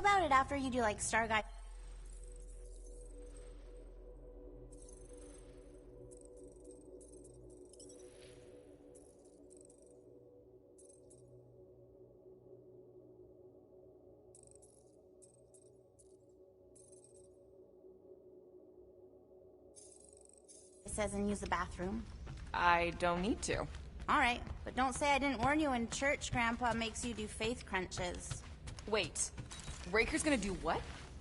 about it after you do, like, Star Guide. It says and use the bathroom. I don't need to. Alright, but don't say I didn't warn you when church Grandpa makes you do faith crunches. Wait, Raker's gonna do what?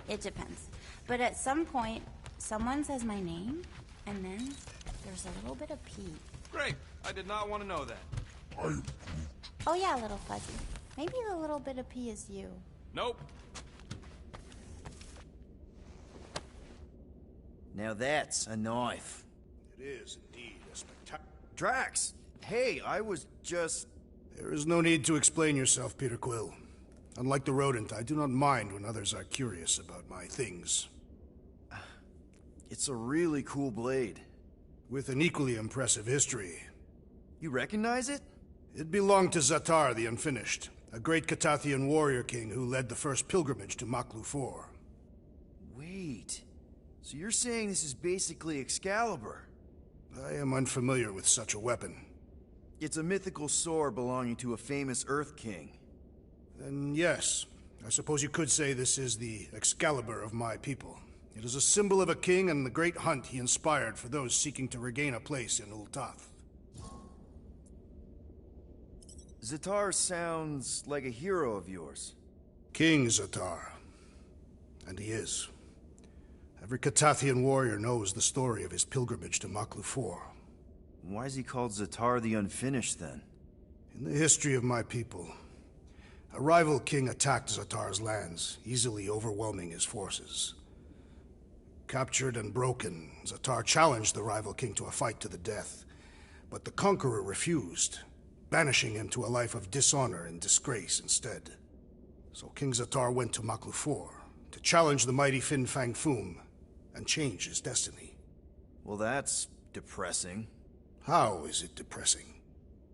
It depends. But at some point, someone says my name, and then there's a little bit of pee. Great, I did not want to know that. Oh yeah, little fuzzy. Maybe the little bit of pee is you. Nope. Now that's a knife. It is indeed a spectacular... Drax! Hey, I was just... There is no need to explain yourself, Peter Quill. Unlike the rodent, I do not mind when others are curious about my things. It's a really cool blade. With an equally impressive history. You recognize it? It belonged to Zatar the Unfinished, a great Catathian warrior king who led the first pilgrimage to Maklu 4. Wait... So you're saying this is basically Excalibur? I am unfamiliar with such a weapon. It's a mythical sword belonging to a famous Earth King. Then yes, I suppose you could say this is the Excalibur of my people. It is a symbol of a king and the great hunt he inspired for those seeking to regain a place in Ultath. Zatar sounds like a hero of yours. King Zatar. And he is. Every Catathian warrior knows the story of his pilgrimage to Maklu 4. Why is he called Zatar the Unfinished, then? In the history of my people, a rival king attacked Zatar's lands, easily overwhelming his forces. Captured and broken, Zatar challenged the rival king to a fight to the death, but the conqueror refused, banishing him to a life of dishonor and disgrace instead. So King Zatar went to Maklu 4 to challenge the mighty Fin Fang Foom and change his destiny. Well, that's depressing. How is it depressing?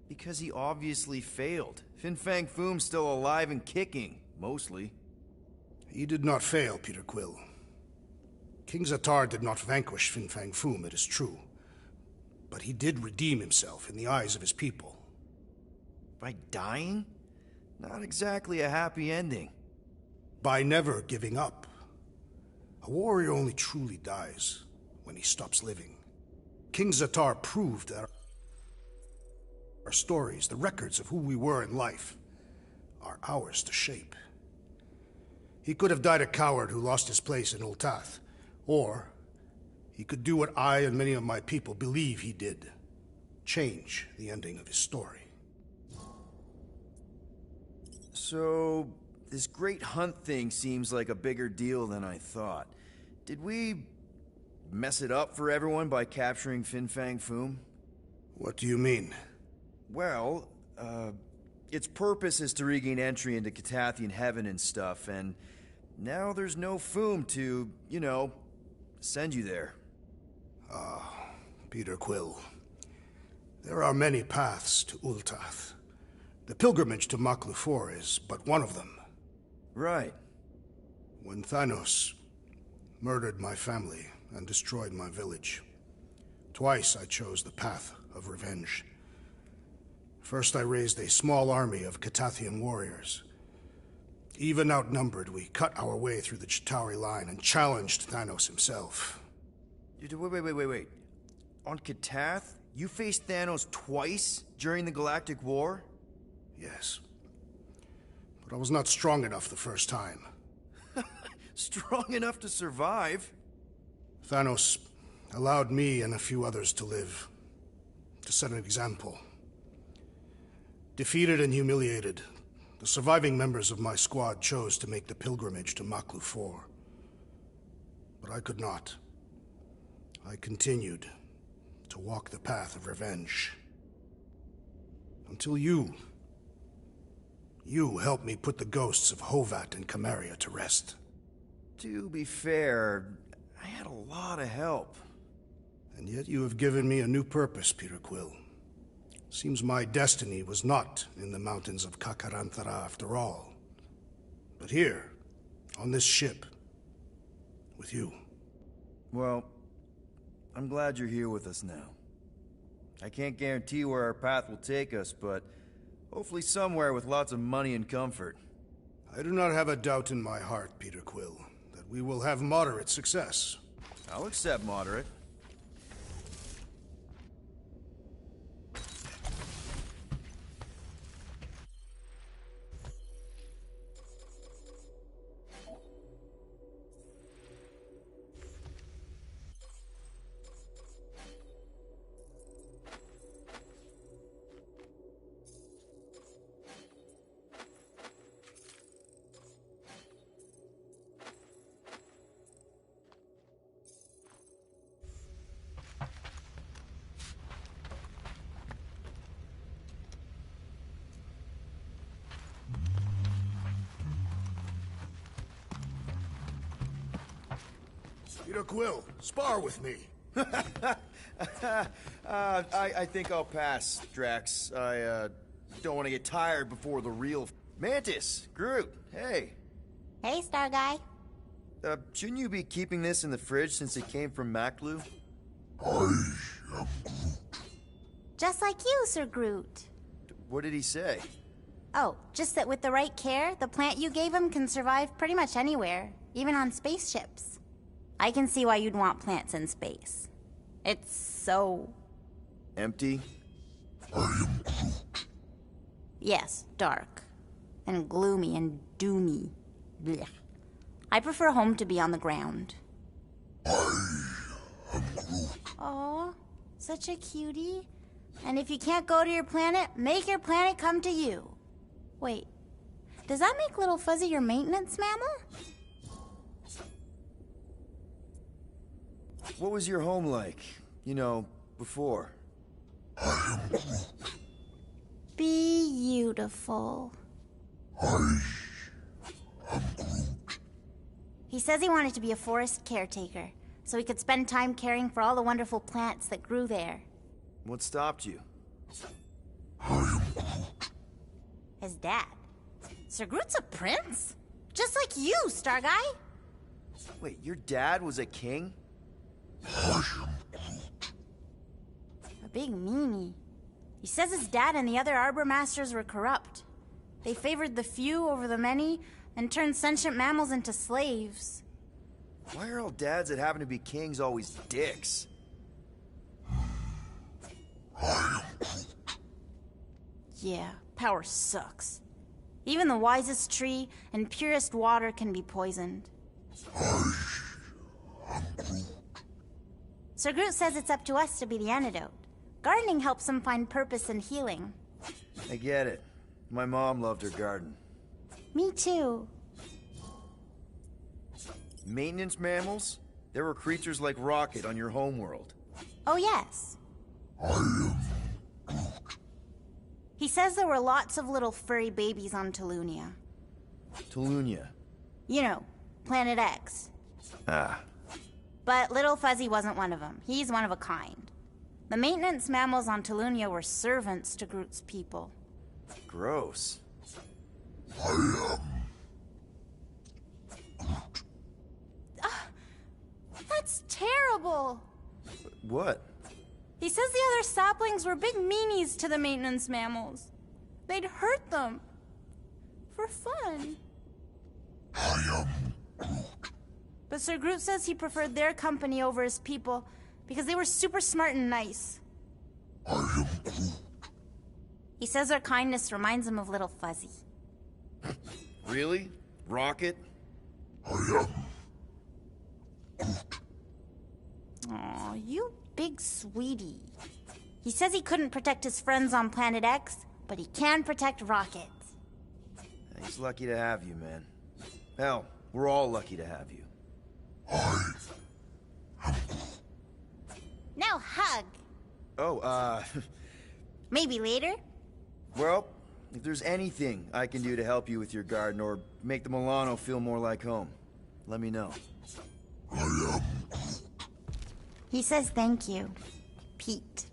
Because he obviously failed. Fin Fang Foom's still alive and kicking, mostly. He did not fail, Peter Quill. King Zatar did not vanquish Fin Fang Foom, it is true. But he did redeem himself in the eyes of his people. By dying? Not exactly a happy ending. By never giving up. A warrior only truly dies when he stops living. King Zatar proved that our stories, the records of who we were in life, are ours to shape. He could have died a coward who lost his place in Ultath, or he could do what I and many of my people believe he did. Change the ending of his story. So, this great hunt thing seems like a bigger deal than I thought. Did we mess it up for everyone by capturing Fin Fang Foom? What do you mean? Well, its purpose is to regain entry into Catathian heaven and stuff, and now there's no Foom to, you know, send you there. Peter Quill. There are many paths to Ultath. The pilgrimage to Maklu 4 is but one of them. Right. When Thanos murdered my family and destroyed my village, twice I chose the path of revenge. First I raised a small army of Catathian warriors. Even outnumbered, we cut our way through the Chitauri line and challenged Thanos himself. Wait. On Catath, you faced Thanos twice during the Galactic War? Yes. But I was not strong enough the first time. Strong enough to survive? Thanos allowed me and a few others to live, to set an example. Defeated and humiliated, the surviving members of my squad chose to make the pilgrimage to Maklu 4. But I could not. I continued to walk the path of revenge. Until you helped me put the ghosts of Hovat and Camaria to rest. To be fair, I had a lot of help. And yet you have given me a new purpose, Peter Quill. Seems my destiny was not in the mountains of Kakaranthara after all, but here, On this ship. With you. Well, I'm glad you're here with us now. I can't guarantee where our path will take us, but hopefully somewhere with lots of money and comfort. I do not have a doubt in my heart, Peter Quill, that we will have moderate success. I'll accept moderate. Peter Quill, spar with me. I think I'll pass, Drax. I don't want to get tired before the real Mantis, Groot. Hey, Hey, Star Guy. shouldn't you be keeping this in the fridge since it came from Maklu? Just like you, Sir Groot. What did he say? Oh, just that with the right care, the plant you gave him can survive pretty much anywhere, even on spaceships. I can see why you'd want plants in space. It's so... Empty? Yes, dark. And gloomy and doomy. Blech. I prefer home to be on the ground. Aw, such a cutie. And if you can't go to your planet, make your planet come to you. Wait, does that make Little Fuzzy your maintenance mammal? What was your home like? You know, before? Beautiful. He says he wanted to be a forest caretaker, so he could spend time caring for all the wonderful plants that grew there. What stopped you? His dad. Sir Groot's a prince? Just like you, Star Guy. Wait, your dad was a king? A big meanie. He says his dad and the other Arbor Masters were corrupt. They favored the few over the many and turned sentient mammals into slaves. Why are all dads that happen to be kings always dicks? Yeah, power sucks. Even the wisest tree and purest water can be poisoned. Sir Groot says it's up to us to be the antidote. Gardening helps him find purpose and healing. I get it. My mom loved her garden. Me too. Maintenance mammals? There were creatures like Rocket on your homeworld. Oh, yes. He says there were lots of little furry babies on Tolunia. Tolunia. You know, Planet X. Ah. But Little Fuzzy wasn't one of them. He's one of a kind. The maintenance mammals on Tolunia were servants to Groot's people. Gross. That's terrible. What? He says the other saplings were big meanies to the maintenance mammals. They'd hurt them. For fun. But Sir Groot says he preferred their company over his people because they were super smart and nice. He says their kindness reminds him of Little Fuzzy. Really? Rocket? Aw, you big sweetie. He says he couldn't protect his friends on Planet X, but he can protect Rocket. He's lucky to have you, man. Hell, we're all lucky to have you. Now hug. Oh, Maybe later? well, if there's anything I can do to help you with your garden or make the Milano feel more like home, let me know. He says thank you, Pete.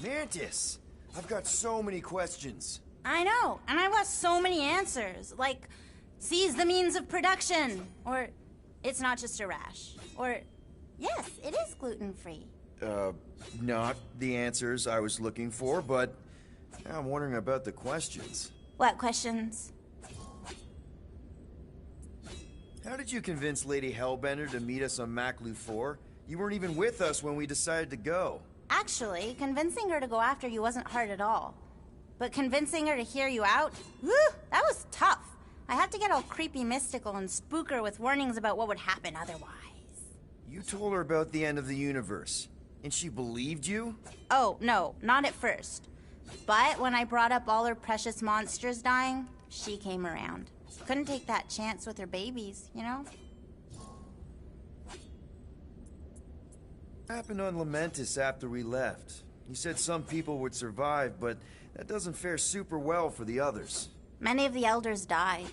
Mantis! I've got so many questions. I know, and I've got so many answers, like, seize the means of production, or it's not just a rash, or yes, it is gluten-free. Not the answers I was looking for, but I'm wondering about the questions. What questions? How did you convince Lady Hellbender to meet us on Maklu 4? You weren't even with us when we decided to go. Actually, convincing her to go after you wasn't hard at all. But convincing her to hear you out, whew, that was tough. I had to get all creepy mystical and spook her with warnings about what would happen otherwise. You told her about the end of the universe, and she believed you? Oh, no, not at first. But when I brought up all her precious monsters dying, she came around. Couldn't take that chance with her babies, you know? What happened on Lamentis after we left? You said some people would survive, but that doesn't fare super well for the others. Many of the elders died.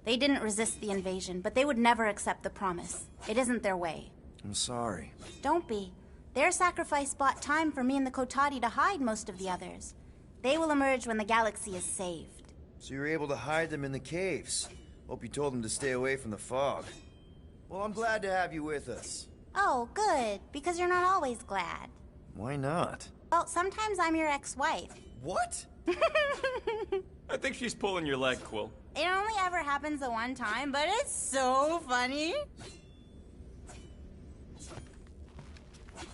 They didn't resist the invasion, but they would never accept the promise. It isn't their way. I'm sorry. Don't be. Their sacrifice bought time for me and the Kotati to hide most of the others. They will emerge when the galaxy is saved. So you were able to hide them in the caves. Hope you told them to stay away from the fog. Well, I'm glad to have you with us. Oh, good, because you're not always glad. Why not? Well, sometimes I'm your ex-wife. What? I think she's pulling your leg, Quill. It only ever happens the one time, but it's so funny.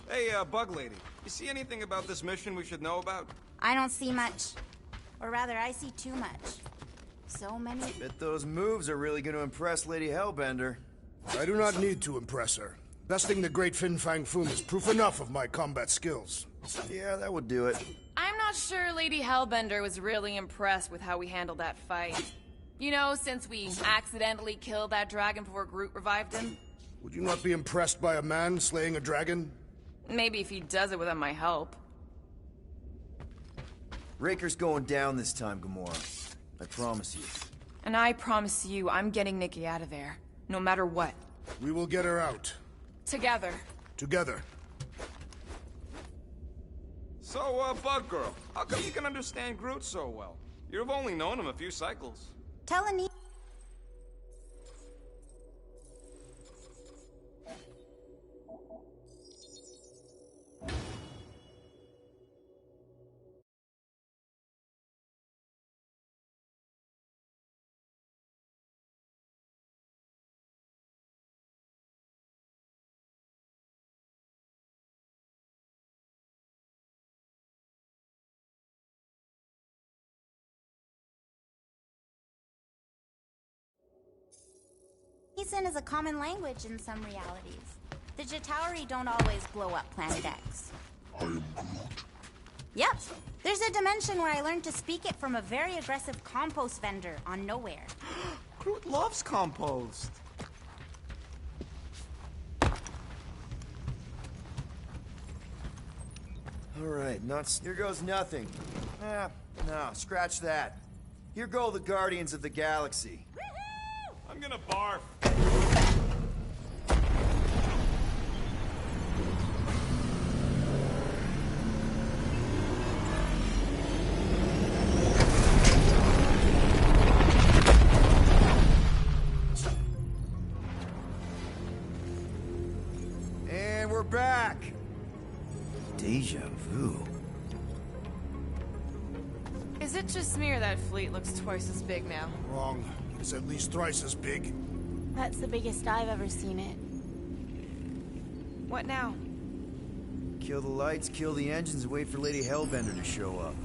Hey, Bug Lady, you see anything about this mission we should know about? I don't see much. Or rather, I see too much. So many... Bet those moves are really going to impress Lady Hellbender. I do not need to impress her. Besting the great Fin Fang Foom is proof enough of my combat skills. Yeah, that would do it. I'm not sure Lady Hellbender was really impressed with how we handled that fight. You know, since we accidentally killed that dragon before Groot revived him. Would you not be impressed by a man slaying a dragon? Maybe if he does it without my help. Raker's going down this time, Gamora. I promise you. And I promise you, I'm getting Nikki out of there. No matter what. We will get her out. Together. Together. So, Bug Girl, how come you can understand Groot so well? You've only known him a few cycles. Tell Anita... Reason is a common language in some realities. The Jatauri don't always blow up Planet X. I am Groot. Yep. There's a dimension where I learned to speak it from a very aggressive compost vendor on Nowhere. Groot loves compost. Alright, here goes nothing. No, scratch that. Here go the Guardians of the Galaxy. I'm gonna barf. And we're back. Deja vu. Is it just me or that fleet looks twice as big now? Wrong. It's at least thrice as big. That's the biggest I've ever seen it. What now? Kill the lights, kill the engines, and wait for Lady Hellbender to show up.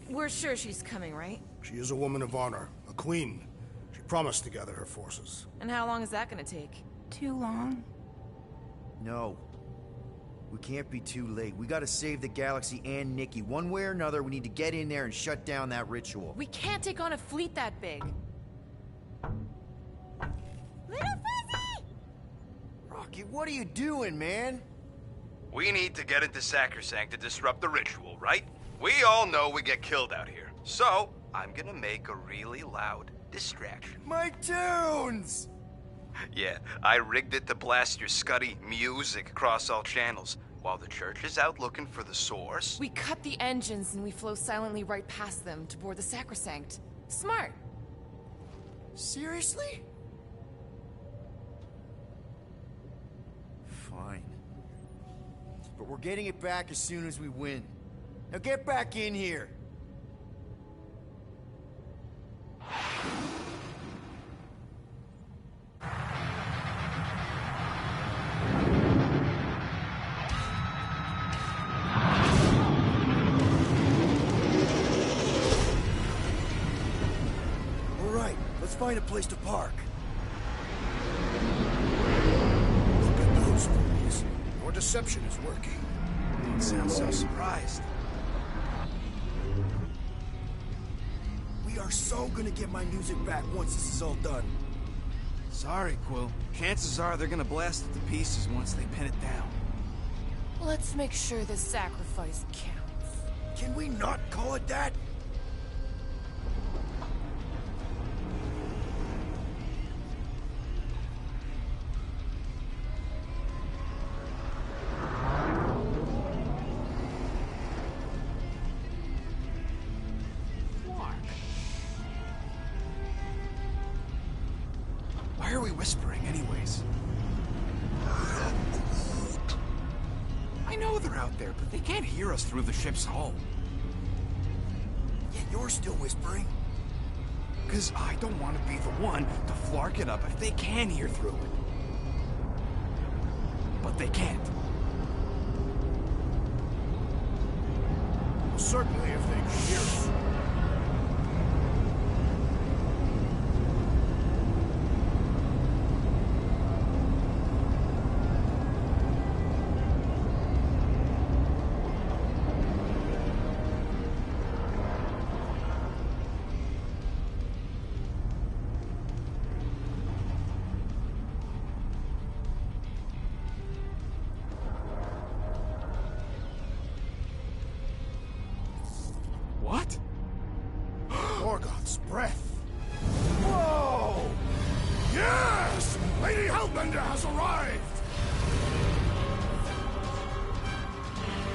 We're sure she's coming, right? She is a woman of honor, a queen. She promised to gather her forces. And how long is that gonna take? Too long. No. We can't be too late. We gotta save the galaxy and Nikki. One way or another, we need to get in there and shut down that ritual. We can't take on a fleet that big. Little Fuzzy! Rocky, what are you doing, man? We need to get into Sacrosanct to disrupt the ritual, right? We all know we get killed out here. So, I'm gonna make a really loud distraction. My tunes! Yeah, I rigged it to blast your scuddy music across all channels. while the church is out looking for the source. We cut the engines and we flow silently right past them to board the sacrosanct. Smart. Seriously? Fine. But we're getting it back as soon as we win. Now get back in here! Alright, let's find a place to park. Look at those boys. Your deception is working. You sound so surprised. We are so gonna get my music back once this is all done. Sorry, Quill. Chances are they're gonna blast it to pieces once they pin it down. Let's make sure this sacrifice counts. Can we not call it that? Why are we whispering anyways? I know they're out there, but they can't hear us through the ship's hull. Yet you're still whispering. Because I don't want to be the one to flark it up if they can hear through it. But they can't. Certainly if they can hear us. What? Morgoth's breath. Whoa! Yes! Lady Hellbender has arrived!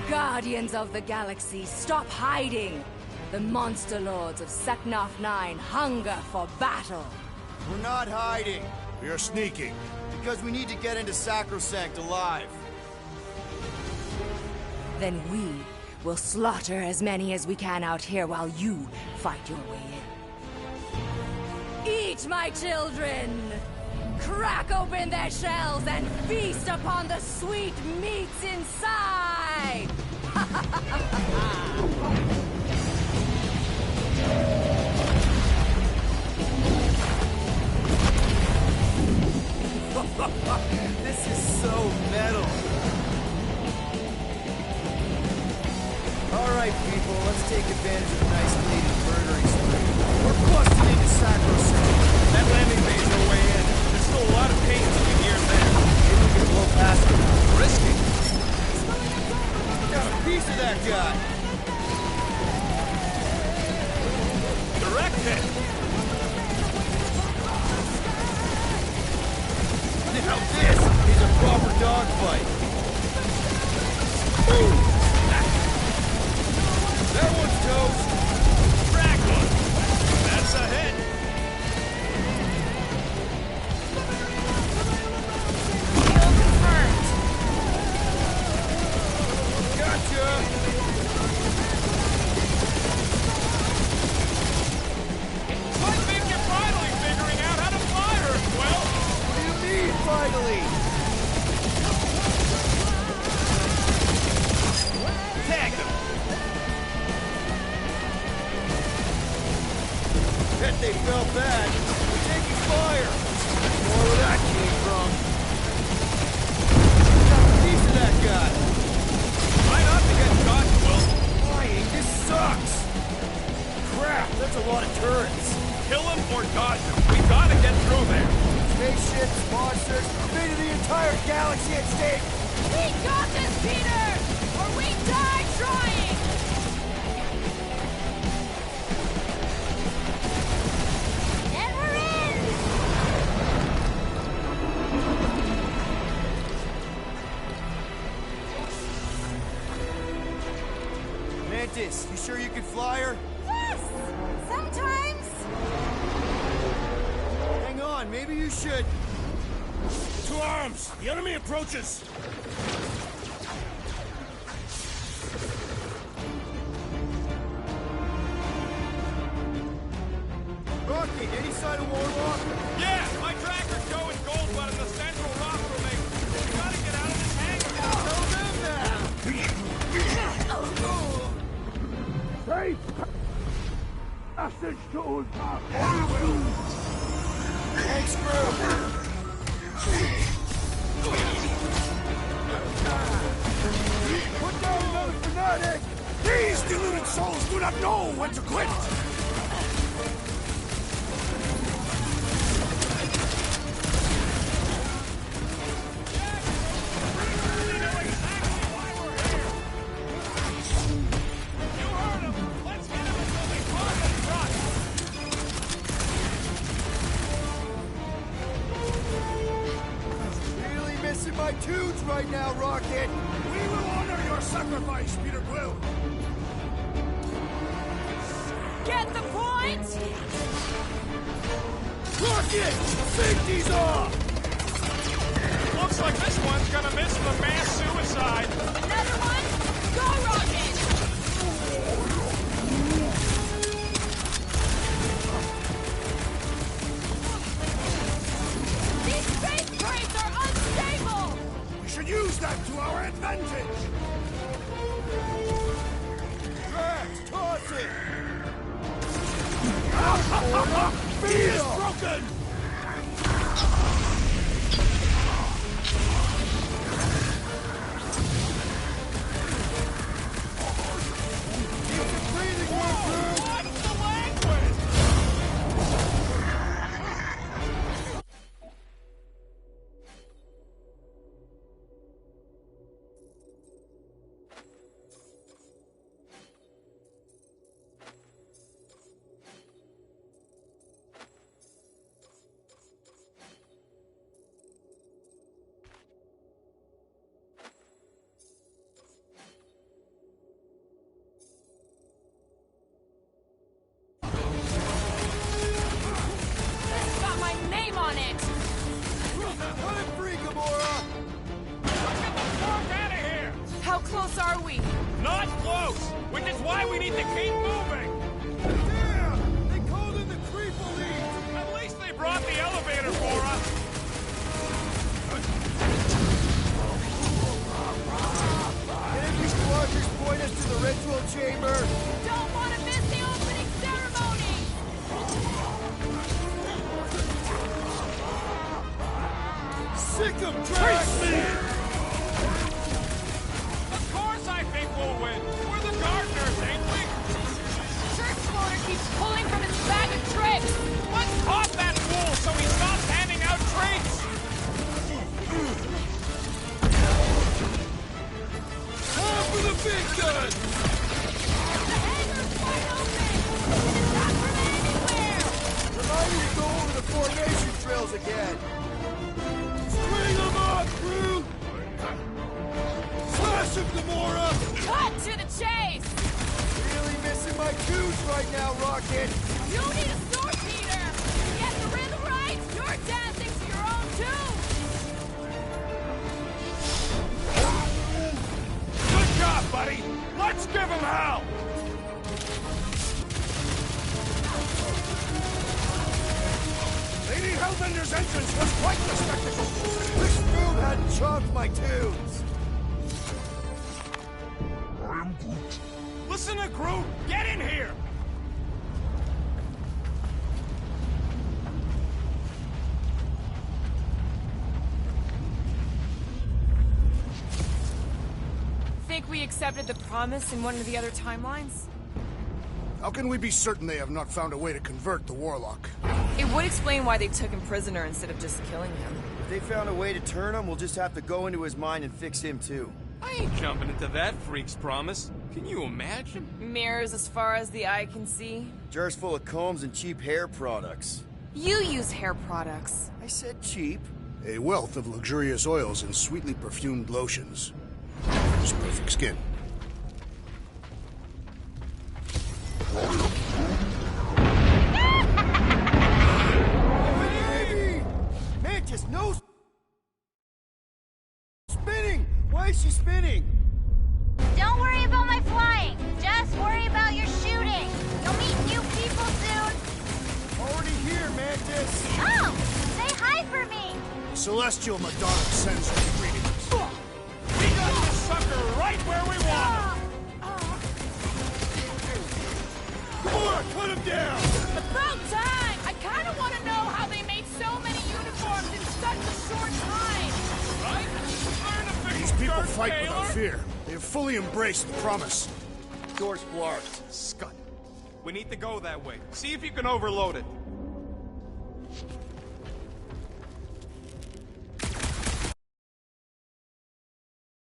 Guardians of the Galaxy, stop hiding! The monster lords of Seknarf 9 hunger for battle. We're not hiding, We are sneaking. because we need to get into Sacrosanct alive. Then we will slaughter as many as we can out here while you fight your way in. Eat, my children! Crack open their shells and feast upon the sweet meats inside! This is so metal. Alright, people, let's take advantage of a nice clean murdering spree. We're busting into Sacrosanct. That landing bay is no way in. There's still a lot of paintings we can hear in there. Maybe we can blow past them. Risky. Got a piece of that guy. Direct hit. Now this is a proper dogfight. Boom! That one's toast. Drag one. That's a hit. Kill confirmed. Gotcha! I think you're finally figuring out how to fly her, Quill. What do you mean, finally? Tag them. Bet they felt that. We're taking fire. More where that came from. Got a piece of that guy. Try not to get caught, Quill. Flying, this sucks. Crap, that's a lot of turrets. Kill him or dodge him. We gotta get through there. Spaceships, monsters, maybe the entire galaxy at stake. We got this, Peter! Or we die trying! Never ends! Mantis, you sure you can fly her? Yes! Sometimes. Hang on, maybe you should. To arms! The enemy approaches! Rocky, any sign of Warlock? Yeah, my tracker's going gold, but in the central rock formation. We gotta get out of this hangar. Tell them that! Safe passage to Ulmark. Thanks, crew! Put down another fanatic! These deluded souls do not know when to quit! Really missing my tunes right now, Rocket! We will honor your sacrifice, Peter Quill! Get the point? Rocket! Safety's off! Looks like this one's gonna miss the mass suicide. Another one? Go, Rocket! These space crates are unstable! We should use that to our advantage! Drax, toss it! He is broken! Breathing room, crew! What's the language? It's got my name on it! Let it free, Gamora! Get the fuck out of here! How close are we? Not close, which is why we need to keep moving. Damn! They called in the creep elite! At least they brought the elevator for us. Enemy squadrons point us to the ritual chamber! Don't want to miss the opening ceremony! Sick of Drax! Of course I think we'll win. We're the gardeners, ain't we? Church motor keeps pulling from his bag of tricks! Let's pop that fool so he stops handing out treats. Time for the big gun! The hangar's wide open! It's not from anywhere! Remind me to go over the formation drills again! String them up, crew! Slash him, Gamora! Cut to the chase! Really missing my tunes right now, Rocket! You need a sword, Peter! Get the rhythm right, you're dancing to your own tune! Good job, buddy. Let's give him hell. Lady Hellbender's entrance was quite the spectacle! Wish Groom hadn't chopped my tunes! Listen to Groot. Get in here. Think we accepted the promise in one of the other timelines? How can we be certain they have not found a way to convert the Warlock? It would explain why they took him prisoner instead of just killing him. If they found a way to turn him, we'll just have to go into his mind and fix him too. I ain't jumping into that freak's promise. Can you imagine? Mirrors as far as the eye can see. Jars full of combs and cheap hair products. You use hair products. I said cheap. A wealth of luxurious oils and sweetly perfumed lotions. Just perfect skin. Baby! Mantis, no spinning! Why is she spinning? Don't worry about my flying. Just worry about your shooting. You'll meet new people soon. Already here, Mantis! Oh! Say hi for me! Celestial Madonna sends her greetings. We got this sucker right where we want him! Gamora, cut him down! About time! I kind of want to know how they made so many uniforms in such a short time. Right? Learn to fix These people Darth fight Vader. without fear. They have fully embraced the promise. Door's blocked. Scut. We need to go that way. See if you can overload it.